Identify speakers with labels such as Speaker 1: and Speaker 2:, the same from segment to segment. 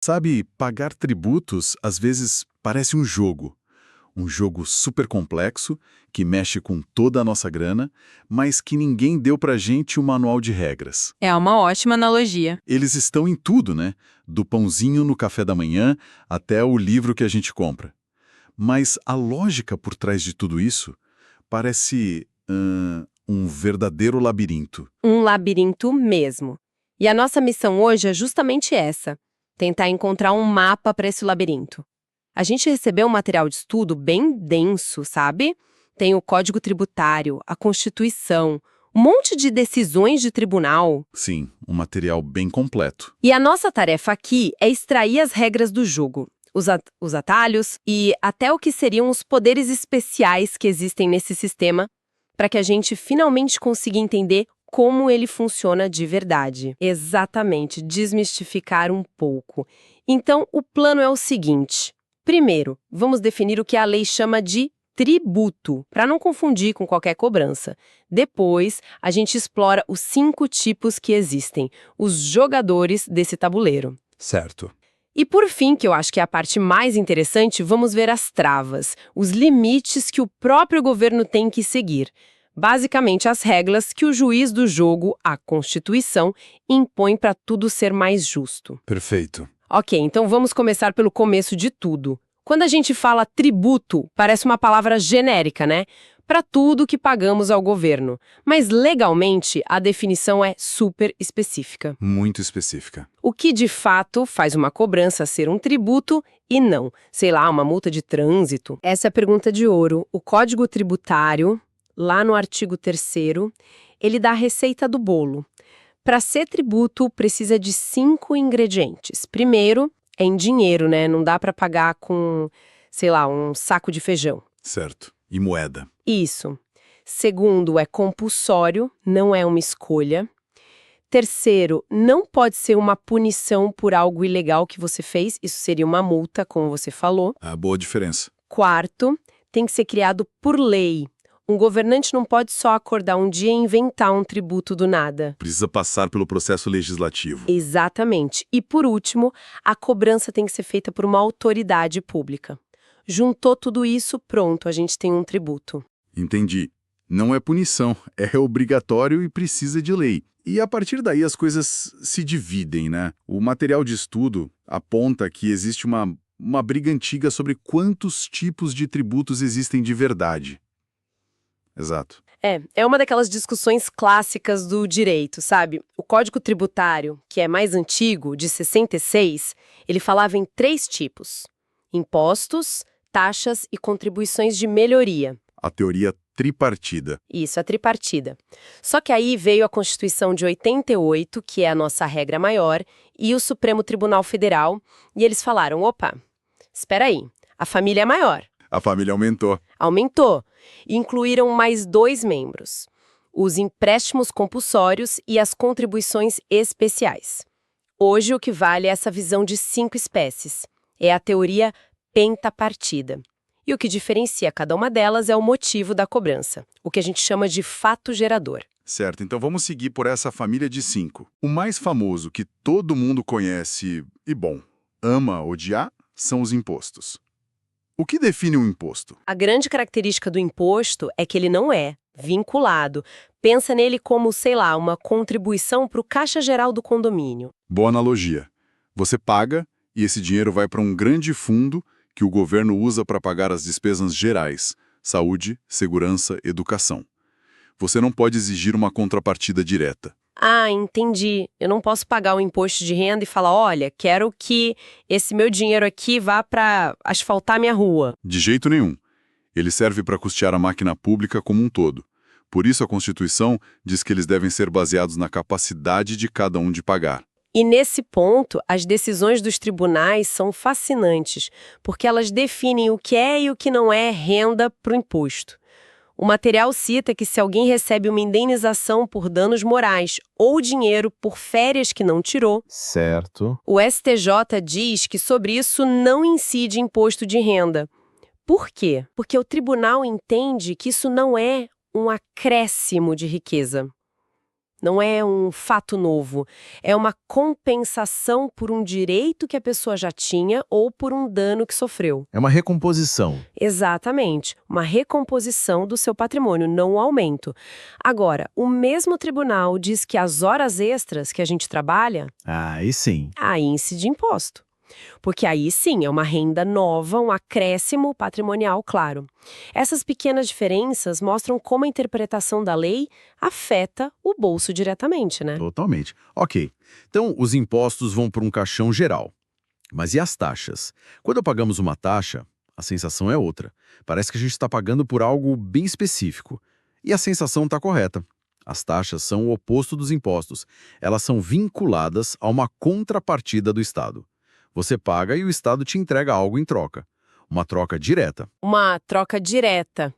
Speaker 1: Sabe, pagar tributos às vezes parece um jogo. Um jogo super complexo, que mexe com toda a nossa grana, mas que ninguém deu pra gente o manual de regras.
Speaker 2: É uma ótima analogia.
Speaker 1: Eles estão em tudo, né? Do pãozinho no café da manhã até o livro que a gente compra. Mas a lógica por trás de tudo isso parece um verdadeiro labirinto.
Speaker 3: Um labirinto mesmo. E a nossa missão hoje é justamente essa: tentar encontrar um mapa para esse labirinto. A gente recebeu um material de estudo bem denso, sabe? Tem o Código Tributário, a Constituição, um monte de decisões de tribunal.
Speaker 1: Sim, um material bem completo.
Speaker 3: E a nossa tarefa aqui é extrair as regras do jogo, os atalhos e até o que seriam os poderes especiais que existem nesse sistema, para que a gente finalmente consiga entender como ele funciona de verdade. Exatamente, desmistificar um pouco. Então, o plano é o seguinte. Primeiro, vamos definir o que a lei chama de tributo, para não confundir com qualquer cobrança. Depois, a gente explora os 5 tipos que existem, os jogadores desse tabuleiro.
Speaker 4: Certo.
Speaker 3: E por fim, que eu acho que é a parte mais interessante, vamos ver as travas, os limites que o próprio governo tem que seguir. Basicamente, as regras que o juiz do jogo, a Constituição, impõe para tudo ser mais justo.
Speaker 4: Perfeito.
Speaker 3: Ok, então vamos começar pelo começo de tudo. Quando a gente fala tributo, parece uma palavra genérica, né? Para tudo que pagamos ao governo. Mas legalmente, a definição é super específica.
Speaker 4: Muito específica.
Speaker 3: O que de fato faz uma cobrança ser um tributo e não, sei lá, uma multa de trânsito? Essa é a pergunta de ouro. O Código Tributário, lá no artigo 3º, ele dá a receita do bolo. Para ser tributo, precisa de 5 ingredientes. Primeiro, é em dinheiro, né? Não dá para pagar com, sei lá, um saco de feijão.
Speaker 1: Certo. E moeda.
Speaker 3: Isso. Segundo, é compulsório, não é uma escolha. Terceiro, não pode ser uma punição por algo ilegal que você fez. Isso seria uma multa, como você falou.
Speaker 1: A boa diferença.
Speaker 3: Quarto, tem que ser criado por lei. Um governante não pode só acordar um dia e inventar um tributo do nada.
Speaker 1: Precisa passar pelo processo legislativo.
Speaker 3: Exatamente. E por último, a cobrança tem que ser feita por uma autoridade pública. Juntou tudo isso, pronto, a gente tem um tributo.
Speaker 1: Entendi. Não é punição, é obrigatório e precisa de lei. E a partir daí as coisas se dividem, né? O material de estudo aponta que existe uma briga antiga sobre quantos tipos de tributos existem de verdade. Exato.
Speaker 3: É uma daquelas discussões clássicas do direito, sabe? O Código Tributário, que é mais antigo, de 66, ele falava em 3 tipos: impostos, taxas e contribuições de melhoria.
Speaker 1: A teoria tripartida.
Speaker 3: Isso, a tripartida. Só que aí veio a Constituição de 88, que é a nossa regra maior, e o Supremo Tribunal Federal, e eles falaram, opa, espera aí, a família é maior.
Speaker 1: A família aumentou.
Speaker 3: Aumentou. E incluíram mais 2 membros: os empréstimos compulsórios e as contribuições especiais. Hoje o que vale é essa visão de 5 espécies. É a teoria pentapartida. E o que diferencia cada uma delas é o motivo da cobrança, o que a gente chama de fato gerador.
Speaker 1: Certo, então vamos seguir por essa família de 5. O mais famoso que todo mundo conhece e, bom, ama odiar, são os impostos. O que define um imposto?
Speaker 3: A grande característica do imposto é que ele não é vinculado. Pensa nele como, sei lá, uma contribuição para o caixa geral do condomínio.
Speaker 1: Boa analogia. Você paga e esse dinheiro vai para um grande fundo que o governo usa para pagar as despesas gerais: saúde, segurança, educação. Você não pode exigir uma contrapartida direta.
Speaker 3: Ah, entendi. Eu não posso pagar o imposto de renda e falar, olha, quero que esse meu dinheiro aqui vá para asfaltar minha rua.
Speaker 1: De jeito nenhum. Ele serve para custear a máquina pública como um todo. Por isso a Constituição diz que eles devem ser baseados na capacidade de cada um de pagar.
Speaker 3: E nesse ponto, as decisões dos tribunais são fascinantes, porque elas definem o que é e o que não é renda para o imposto. O material cita que se alguém recebe uma indenização por danos morais ou dinheiro por férias que não tirou,
Speaker 4: Certo.
Speaker 3: o STJ diz que sobre isso não incide imposto de renda. Por quê? Porque o tribunal entende que isso não é um acréscimo de riqueza. não é um fato novo. É uma compensação por um direito que a pessoa já tinha ou por um dano que sofreu.
Speaker 4: É uma recomposição.
Speaker 3: Exatamente, uma recomposição do seu patrimônio, não um aumento. Agora, o mesmo tribunal diz que as horas extras que a gente trabalha,
Speaker 4: Aí sim.
Speaker 3: aí incide imposto. Porque aí sim é uma renda nova, um acréscimo patrimonial, claro. Essas pequenas diferenças mostram como a interpretação da lei afeta o bolso diretamente, né?
Speaker 4: Totalmente. Ok. Então, os impostos vão para um caixão geral. Mas e as taxas? Quando pagamos uma taxa, a sensação é outra. Parece que a gente está pagando por algo bem específico. E a sensação está correta. As taxas são o oposto dos impostos. Elas são vinculadas a uma contrapartida do Estado. Você paga e o Estado te entrega algo em troca. Uma troca direta.
Speaker 3: Uma troca direta.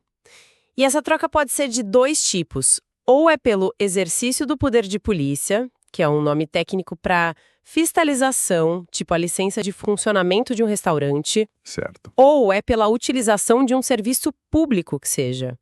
Speaker 3: E essa troca pode ser de dois tipos. Ou é pelo exercício do poder de polícia, que é um nome técnico para fiscalização, tipo a licença de funcionamento de um restaurante,
Speaker 1: Certo.
Speaker 3: ou é pela utilização de um serviço público que seja.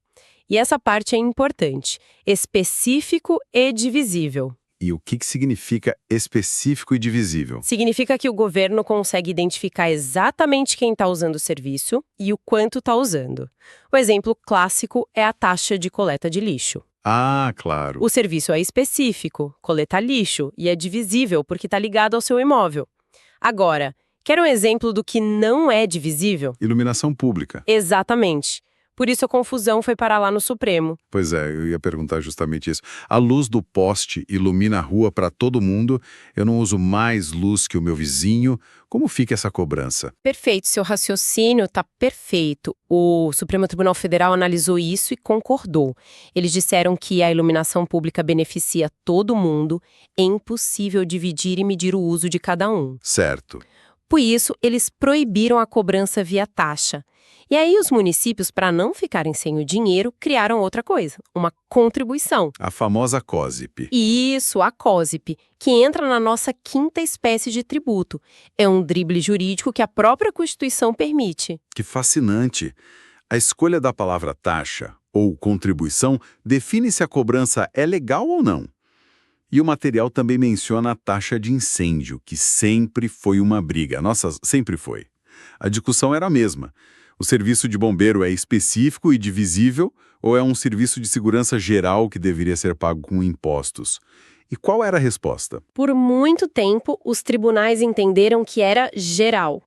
Speaker 3: E essa parte é importante, específico e divisível.
Speaker 1: E o que significa específico e divisível?
Speaker 3: Significa que o governo consegue identificar exatamente quem está usando o serviço e o quanto está usando. O exemplo clássico é a taxa de coleta de lixo.
Speaker 1: Ah, claro.
Speaker 3: O serviço é específico, coletar lixo, e é divisível porque está ligado ao seu imóvel. Agora, quer um exemplo do que não é divisível?
Speaker 1: Iluminação pública.
Speaker 3: Exatamente. Por isso a confusão foi parar lá no Supremo.
Speaker 1: Pois é, eu ia perguntar justamente isso. A luz do poste ilumina a rua para todo mundo, eu não uso mais luz que o meu vizinho. Como fica essa cobrança?
Speaker 3: Perfeito, seu raciocínio está perfeito. O Supremo Tribunal Federal analisou isso e concordou. Eles disseram que a iluminação pública beneficia todo mundo, é impossível dividir e medir o uso de cada um.
Speaker 1: Certo.
Speaker 3: Por isso, eles proibiram a cobrança via taxa. E aí os municípios, para não ficarem sem o dinheiro, criaram outra coisa, uma contribuição.
Speaker 1: A famosa COSIP.
Speaker 3: Isso, a COSIP, que entra na nossa quinta espécie de tributo. É um drible jurídico que a própria Constituição permite.
Speaker 1: Que fascinante. A escolha da palavra taxa ou contribuição define se a cobrança é legal ou não. E o material também menciona a taxa de incêndio, que sempre foi uma briga. Nossa, sempre foi. A discussão era a mesma. O serviço de bombeiro é específico e divisível ou é um serviço de segurança geral que deveria ser pago com impostos? E qual era a resposta?
Speaker 3: Por muito tempo, os tribunais entenderam que era geral.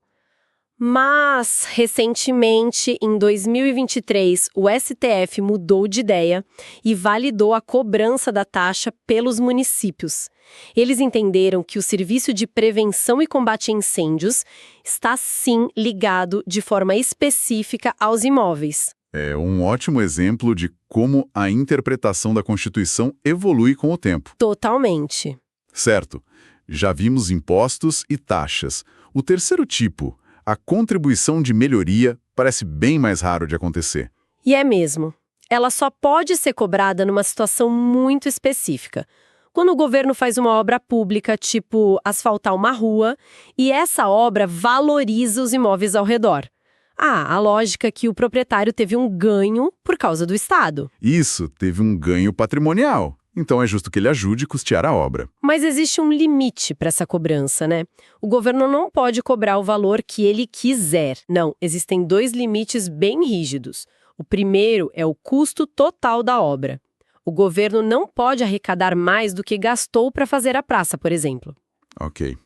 Speaker 3: Mas, recentemente, em 2023, o STF mudou de ideia e validou a cobrança da taxa pelos municípios. Eles entenderam que o serviço de prevenção e combate a incêndios está, sim, ligado de forma específica aos imóveis.
Speaker 1: É um ótimo exemplo de como a interpretação da Constituição evolui com o tempo.
Speaker 3: Totalmente.
Speaker 1: Certo. Já vimos impostos e taxas. O terceiro tipo, a contribuição de melhoria, parece bem mais raro de acontecer.
Speaker 3: E é mesmo. Ela só pode ser cobrada numa situação muito específica. Quando o governo faz uma obra pública, tipo asfaltar uma rua, e essa obra valoriza os imóveis ao redor. A lógica é que o proprietário teve um ganho por causa do Estado.
Speaker 1: Isso, teve um ganho patrimonial. Então é justo que ele ajude a custear a obra.
Speaker 3: Mas existe um limite para essa cobrança, né? O governo não pode cobrar o valor que ele quiser. Não, existem dois limites bem rígidos. O primeiro é o custo total da obra. O governo não pode arrecadar mais do que gastou para fazer a praça, por exemplo.
Speaker 1: Ok.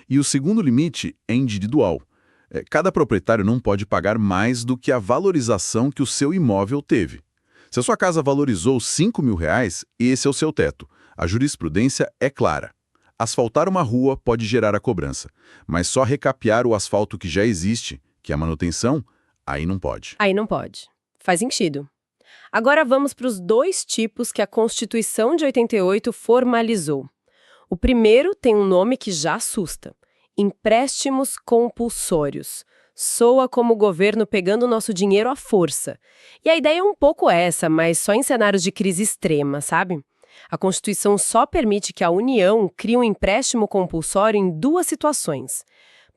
Speaker 1: E o segundo limite é individual. Cada proprietário não pode pagar mais do que a valorização que o seu imóvel teve. Se a sua casa valorizou R$5.000, esse é o seu teto. A jurisprudência é clara. Asfaltar uma rua pode gerar a cobrança, mas só recapear o asfalto que já existe, que é a manutenção, aí não pode.
Speaker 3: Aí não pode. Faz sentido. Agora vamos para os dois tipos que a Constituição de 88 formalizou. O primeiro tem um nome que já assusta: empréstimos compulsórios. Soa como o governo pegando o nosso dinheiro à força. E a ideia é um pouco essa, mas só em cenários de crise extrema, sabe? A Constituição só permite que a União crie um empréstimo compulsório em duas situações: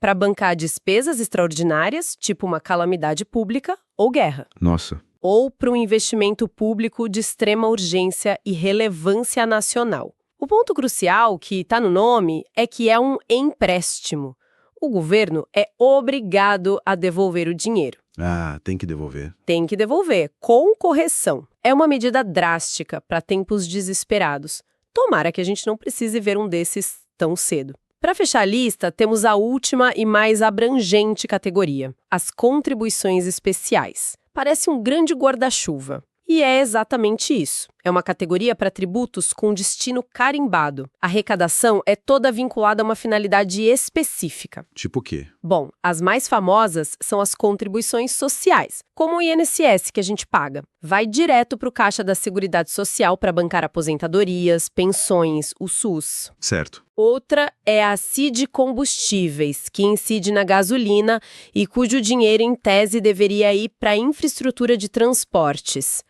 Speaker 3: para bancar despesas extraordinárias, tipo uma calamidade pública ou guerra.
Speaker 1: Nossa.
Speaker 3: Ou para um investimento público de extrema urgência e relevância nacional. O ponto crucial que está no nome é que é um empréstimo. O governo é obrigado a devolver o dinheiro.
Speaker 4: Ah, tem que devolver.
Speaker 3: Tem que devolver, com correção. É uma medida drástica para tempos desesperados. Tomara que a gente não precise ver um desses tão cedo. Para fechar a lista, temos a última e mais abrangente categoria, as contribuições especiais. Parece um grande guarda-chuva. E é exatamente isso. É uma categoria para tributos com destino carimbado. A arrecadação é toda vinculada a uma finalidade específica.
Speaker 4: Tipo o quê?
Speaker 3: Bom, as mais famosas são as contribuições sociais, como o INSS que a gente paga. Vai direto para o Caixa da Seguridade Social para bancar aposentadorias, pensões, o SUS.
Speaker 4: Certo.
Speaker 3: Outra é a CID Combustíveis, que incide na gasolina e cujo dinheiro, em tese, deveria ir para a infraestrutura de transportes.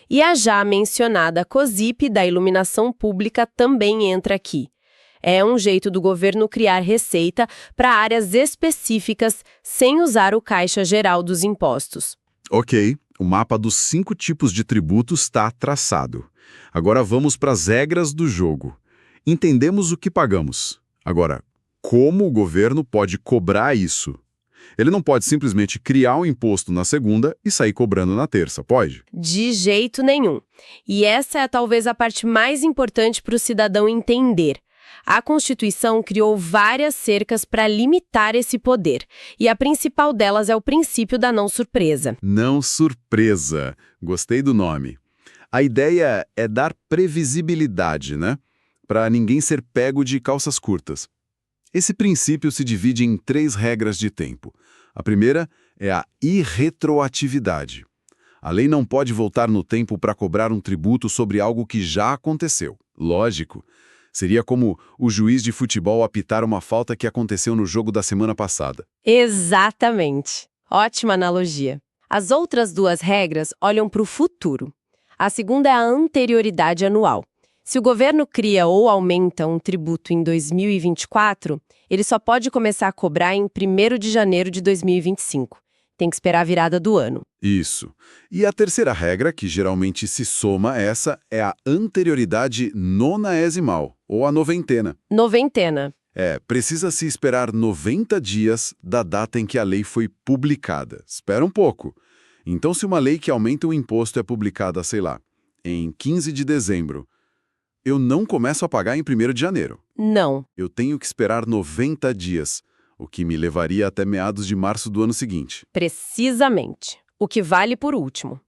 Speaker 3: E a já mencionada COSIP da iluminação pública também entra aqui. É um jeito do governo criar receita para áreas específicas sem usar o Caixa Geral dos Impostos.
Speaker 1: Ok, o mapa dos 5 tipos de tributos está traçado. Agora vamos para as regras do jogo. Entendemos o que pagamos. Agora, como o governo pode cobrar isso? Ele não pode simplesmente criar um imposto na segunda e sair cobrando na terça, pode?
Speaker 3: De jeito nenhum. E essa é talvez a parte mais importante para o cidadão entender. A Constituição criou várias cercas para limitar esse poder, e a principal delas é o princípio da não surpresa.
Speaker 1: Não surpresa. Gostei do nome. A ideia é dar previsibilidade, né? Para ninguém ser pego de calças curtas. Esse princípio se divide em 3 regras de tempo. A primeira é a irretroatividade. A lei não pode voltar no tempo para cobrar um tributo sobre algo que já aconteceu. Lógico. Seria como o juiz de futebol apitar uma falta que aconteceu no jogo da semana passada.
Speaker 3: Exatamente. Ótima analogia. As outras 2 regras olham para o futuro. A segunda é a anterioridade anual. Se o governo cria ou aumenta um tributo em 2024, ele só pode começar a cobrar em 1º de janeiro de 2025. Tem que esperar a virada do ano.
Speaker 1: Isso. E a terceira regra, que geralmente se soma a essa, é a anterioridade nonaesimal, ou a noventena.
Speaker 3: Noventena.
Speaker 1: Precisa se esperar 90 dias da data em que a lei foi publicada. Espera um pouco. Então, se uma lei que aumenta o imposto é publicada, sei lá, em 15 de dezembro, eu não começo a pagar em 1º de janeiro.
Speaker 3: Não.
Speaker 1: Eu tenho que esperar 90 dias, o que me levaria até meados de março do ano seguinte.
Speaker 3: Precisamente. O que vale por último.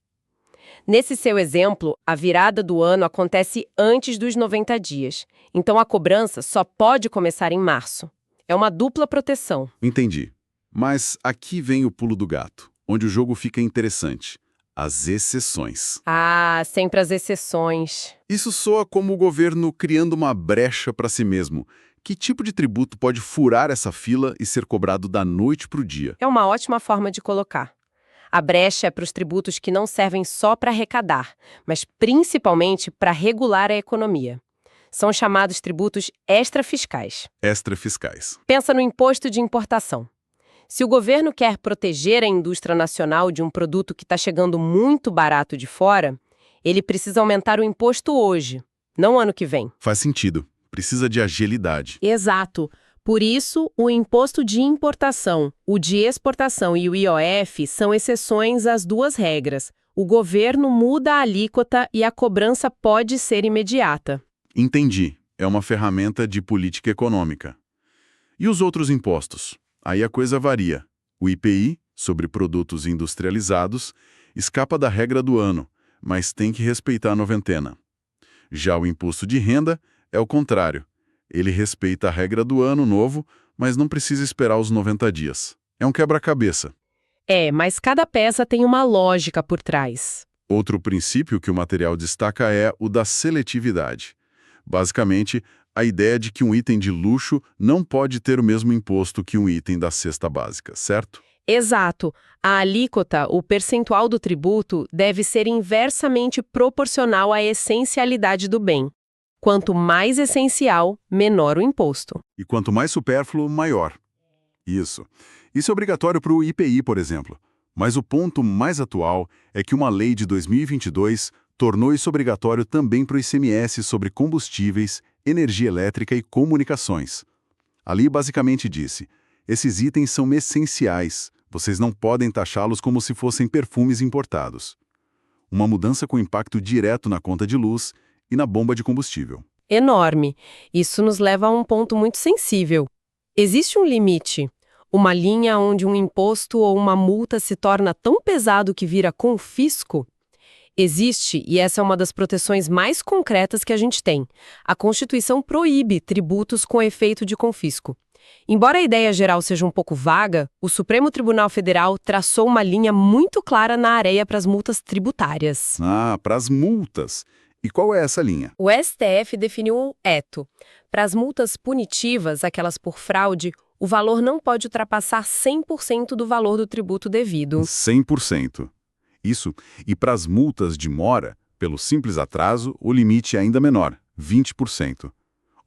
Speaker 3: Nesse seu exemplo, a virada do ano acontece antes dos 90 dias. Então a cobrança só pode começar em março. É uma dupla proteção.
Speaker 1: Entendi. Mas aqui vem o pulo do gato, onde o jogo fica interessante. As exceções.
Speaker 3: Ah, sempre as exceções.
Speaker 1: Isso soa como o governo criando uma brecha para si mesmo. Que tipo de tributo pode furar essa fila e ser cobrado da noite para o dia?
Speaker 3: É uma ótima forma de colocar. A brecha é para os tributos que não servem só para arrecadar, mas principalmente para regular a economia. São chamados tributos extrafiscais.
Speaker 1: Extrafiscais.
Speaker 3: Pensa no imposto de importação. Se o governo quer proteger a indústria nacional de um produto que está chegando muito barato de fora, ele precisa aumentar o imposto hoje, não ano que vem.
Speaker 1: Faz sentido. Precisa de agilidade.
Speaker 3: Exato. Por isso, o imposto de importação, o de exportação e o IOF são exceções às 2 regras. O governo muda a alíquota e a cobrança pode ser imediata.
Speaker 1: Entendi. É uma ferramenta de política econômica. E os outros impostos? Aí a coisa varia. O IPI, sobre produtos industrializados, escapa da regra do ano, mas tem que respeitar a noventena. Já o imposto de renda é o contrário. Ele respeita a regra do ano novo, mas não precisa esperar os 90 dias. É um quebra-cabeça.
Speaker 3: Mas cada peça tem uma lógica por trás.
Speaker 1: Outro princípio que o material destaca é o da seletividade. Basicamente, a ideia de que um item de luxo não pode ter o mesmo imposto que um item da cesta básica, certo?
Speaker 3: Exato. A alíquota, o percentual do tributo, deve ser inversamente proporcional à essencialidade do bem. Quanto mais essencial, menor o imposto.
Speaker 1: E quanto mais supérfluo, maior. Isso. Isso é obrigatório para o IPI, por exemplo. Mas o ponto mais atual é que uma lei de 2022 tornou isso obrigatório também para o ICMS sobre combustíveis, energia elétrica e comunicações. Ali basicamente disse: esses itens são essenciais, vocês não podem taxá-los como se fossem perfumes importados. Uma mudança com impacto direto na conta de luz e na bomba de combustível.
Speaker 3: Enorme. Isso nos leva a um ponto muito sensível. Existe um limite, uma linha onde um imposto ou uma multa se torna tão pesado que vira confisco? Existe, e essa é uma das proteções mais concretas que a gente tem. A Constituição proíbe tributos com efeito de confisco. Embora a ideia geral seja um pouco vaga, o Supremo Tribunal Federal traçou uma linha muito clara na areia para as multas tributárias.
Speaker 1: Ah, para as multas. E qual é essa linha?
Speaker 3: O STF definiu o eto. Para as multas punitivas, aquelas por fraude, o valor não pode ultrapassar 100% do valor do tributo devido.
Speaker 1: 100%. Isso, e para as multas de mora, pelo simples atraso, o limite é ainda menor, 20%.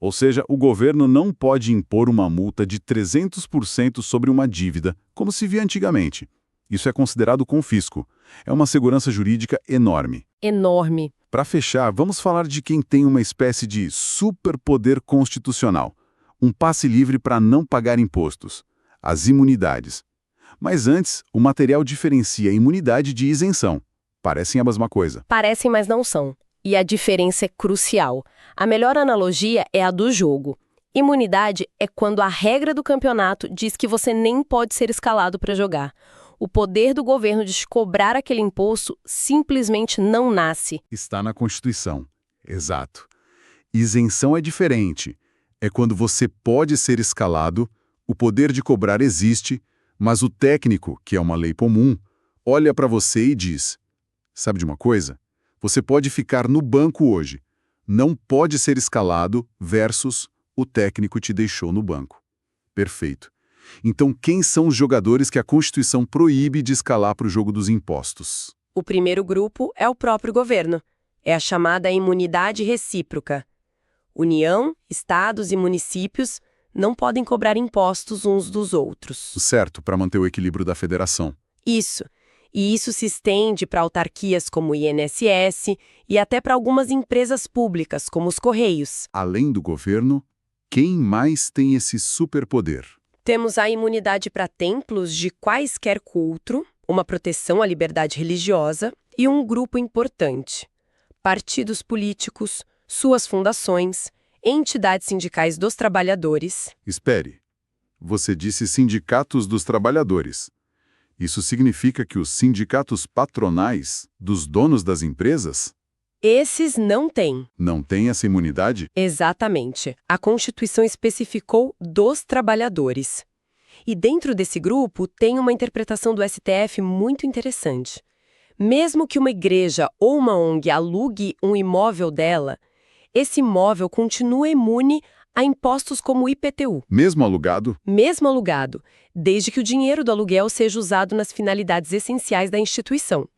Speaker 1: Ou seja, o governo não pode impor uma multa de 300% sobre uma dívida, como se via antigamente. Isso é considerado confisco. É uma segurança jurídica enorme.
Speaker 3: Enorme.
Speaker 1: Para fechar, vamos falar de quem tem uma espécie de superpoder constitucional. Um passe livre para não pagar impostos. As imunidades. Mas antes, o material diferencia imunidade de isenção. Parecem a mesma coisa.
Speaker 3: Parecem, mas não são. E a diferença é crucial. A melhor analogia é a do jogo. Imunidade é quando a regra do campeonato diz que você nem pode ser escalado para jogar. O poder do governo de te cobrar aquele imposto simplesmente não nasce.
Speaker 1: Está na Constituição. Exato. Isenção é diferente. É quando você pode ser escalado, o poder de cobrar existe, mas o técnico, que é uma lei comum, olha para você e diz: sabe de uma coisa? Você pode ficar no banco hoje. Não pode ser escalado versus o técnico te deixou no banco. Perfeito. Então, quem são os jogadores que a Constituição proíbe de escalar para o jogo dos impostos?
Speaker 3: O primeiro grupo é o próprio governo. É a chamada imunidade recíproca. União, estados e municípios não podem cobrar impostos uns dos outros.
Speaker 1: Certo, para manter o equilíbrio da federação.
Speaker 3: Isso. E isso se estende para autarquias como o INSS e até para algumas empresas públicas, como os Correios.
Speaker 1: Além do governo, quem mais tem esse superpoder?
Speaker 3: Temos a imunidade para templos de quaisquer culto, uma proteção à liberdade religiosa e um grupo importante: partidos políticos, suas fundações, entidades sindicais dos trabalhadores.
Speaker 1: Espere. Você disse sindicatos dos trabalhadores. Isso significa que os sindicatos patronais dos donos das empresas
Speaker 3: Esses não têm.
Speaker 1: não têm essa imunidade?
Speaker 3: Exatamente. A Constituição especificou dos trabalhadores. E dentro desse grupo tem uma interpretação do STF muito interessante. Mesmo que uma igreja ou uma ONG alugue um imóvel dela, esse imóvel continua imune a impostos como o IPTU.
Speaker 1: Mesmo alugado?
Speaker 3: Mesmo alugado, desde que o dinheiro do aluguel seja usado nas finalidades essenciais da instituição.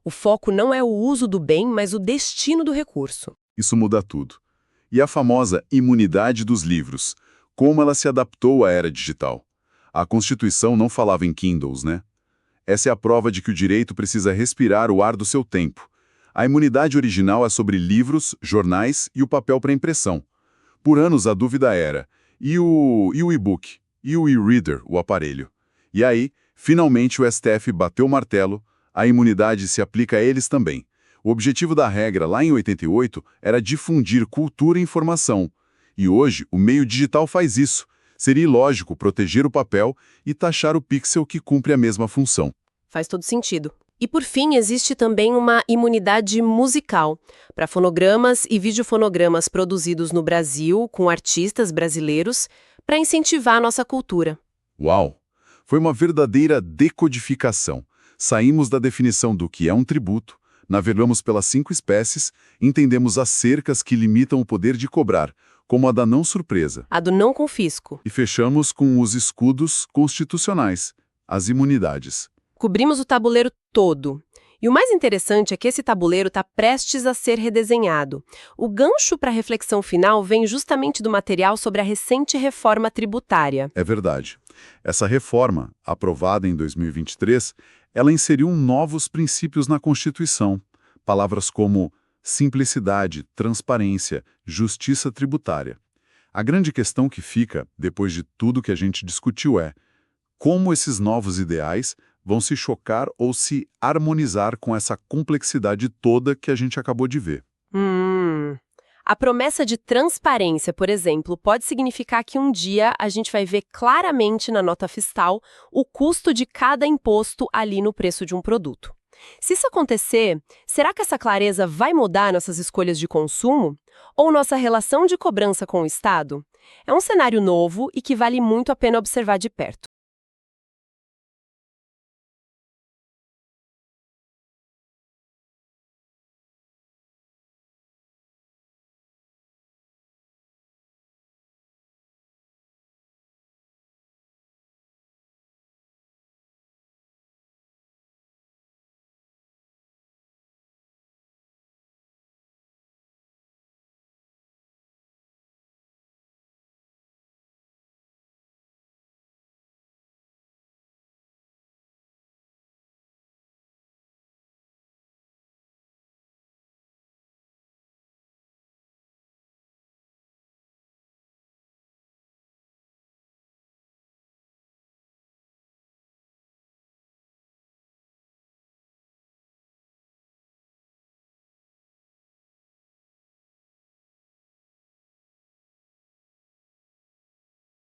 Speaker 3: O foco não é o uso do bem, mas o destino do recurso.
Speaker 1: Isso muda tudo. E a famosa imunidade dos livros? Como ela se adaptou à era digital? A Constituição não falava em Kindles, né? Essa é a prova de que o direito precisa respirar o ar do seu tempo. A imunidade original é sobre livros, jornais e o papel para impressão. Por anos a dúvida era: e o e-book? E o e-reader, o aparelho? E aí, finalmente o STF bateu o martelo, a imunidade se aplica a eles também. O objetivo da regra, lá em 88, era difundir cultura e informação. E hoje, o meio digital faz isso. Seria ilógico proteger o papel e taxar o pixel que cumpre a mesma função.
Speaker 3: Faz todo sentido. E por fim, existe também uma imunidade musical, para fonogramas e videofonogramas produzidos no Brasil com artistas brasileiros, para incentivar a nossa cultura.
Speaker 1: Uau! Foi uma verdadeira decodificação. Saímos da definição do que é um tributo, navegamos pelas 5 espécies, entendemos as cercas que limitam o poder de cobrar, como a da não surpresa.
Speaker 3: A do não confisco.
Speaker 1: E fechamos com os escudos constitucionais, as imunidades.
Speaker 3: Cobrimos o tabuleiro todo. E o mais interessante é que esse tabuleiro está prestes a ser redesenhado. O gancho para a reflexão final vem justamente do material sobre a recente reforma tributária.
Speaker 1: É verdade. Essa reforma, aprovada em 2023, ela inseriu novos princípios na Constituição. Palavras como simplicidade, transparência, justiça tributária. A grande questão que fica, depois de tudo que a gente discutiu, é como esses novos ideais vão se chocar ou se harmonizar com essa complexidade toda que a gente acabou de ver.
Speaker 3: A promessa de transparência, por exemplo, pode significar que um dia a gente vai ver claramente na nota fiscal o custo de cada imposto ali no preço de um produto. Se isso acontecer, será que essa clareza vai mudar nossas escolhas de consumo? Ou nossa relação de cobrança com o Estado? É um cenário novo e que vale muito a pena observar de perto.